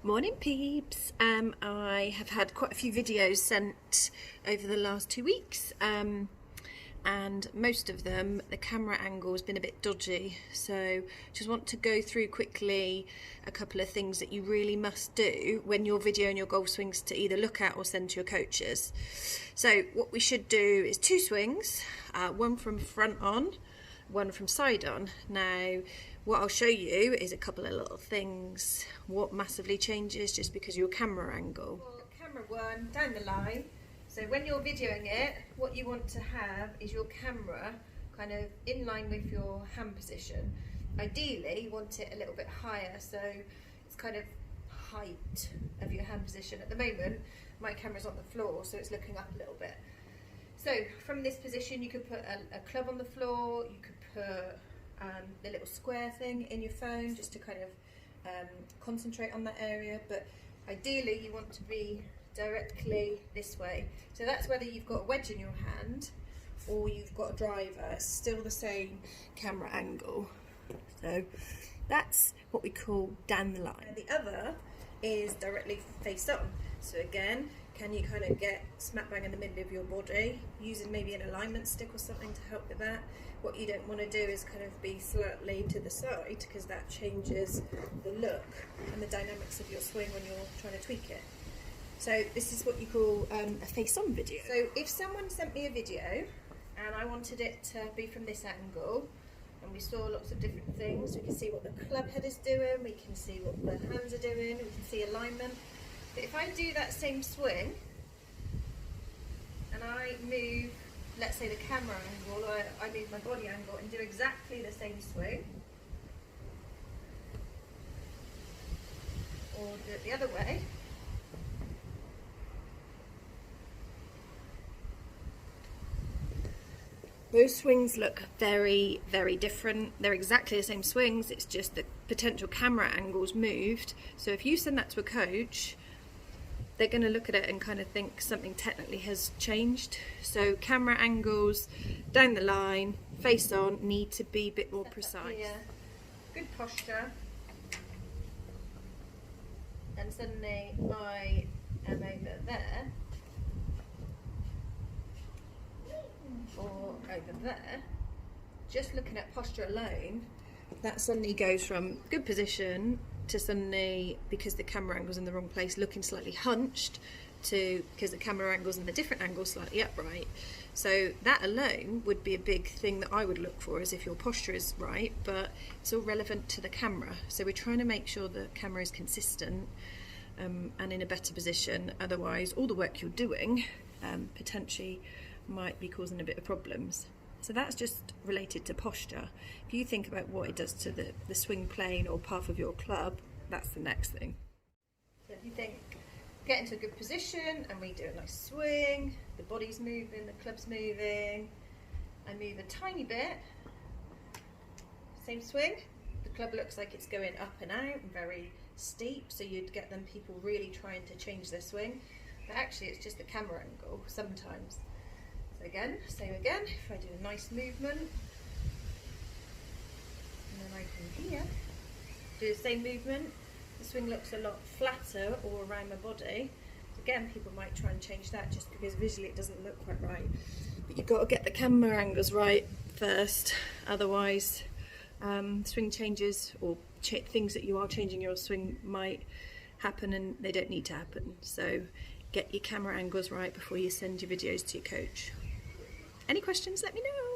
Morning peeps. I have had quite a few videos sent over the last 2 weeks and most of them the camera angle has been a bit dodgy, so just want to go through quickly a couple of things that you really must do when you're videoing your golf swings to either look at or send to your coaches. So what we should do is 2 swings, one from front on, one from side on. Now what I'll show you is a couple of little things, what massively changes just because of your camera angle. Well, camera 1 down the line, so when you're videoing it, what you want to have is your camera kind of in line with your hand position. Ideally you want it a little bit higher, so it's kind of height of your hand position. At the moment my camera's on the floor, so it's looking up a little bit. So from this position you could put a club on the floor, you could put the little square thing in your phone just to kind of concentrate on that area, but ideally you want to be directly this way. So that's whether you've got a wedge in your hand or you've got a driver, it's still the same camera angle. So that's what we call down the line. And the other is directly face on. So again, can you kind of get smack bang in the middle of your body using maybe an alignment stick or something to help with that. What you don't want to do is kind of be slightly to the side, because that changes the look and the dynamics of your swing when you're trying to tweak it. So this is what you call a face-on video. So if someone sent me a video and I wanted it to be from this angle, and we saw lots of different things, we can see what the club head is doing, we can see what the hands are doing, we can see alignment. But if I do that same swing and I move, let's say the camera angle, or I move my body angle and do exactly the same swing, or do it the other way, those swings look very, very different. They're exactly the same swings, it's just the potential camera angles moved. So if you send that to a coach, they're going to look at it and kind of think something technically has changed. So camera angles, down the line, face on, need to be a bit more precise. Here. Good posture. And suddenly I am over there, or over there. Just looking at posture alone, that suddenly goes from good position to suddenly, because the camera angle's in the wrong place, looking slightly hunched, to because the camera angle's in the different angle, slightly upright. So that alone would be a big thing that I would look for, is if your posture is right, but it's all relevant to the camera. So we're trying to make sure the camera is consistent and in a better position, otherwise all the work you're doing potentially might be causing a bit of problems. So that's just related to posture. If you think about what it does to the swing plane or path of your club, that's the next thing. So if you think, get into a good position and we do a nice swing, the body's moving, the club's moving, I move a tiny bit, same swing, the club looks like it's going up and out and very steep, so you'd get them people really trying to change their swing, but actually it's just the camera angle sometimes. Again, same again, if I do a nice movement, and then I come here, do the same movement, the swing looks a lot flatter all around my body. Again, people might try and change that just because visually it doesn't look quite right. But you've got to get the camera angles right first, otherwise swing changes or things that you are changing your swing might happen and they don't need to happen. So get your camera angles right before you send your videos to your coach. Any questions, let me know.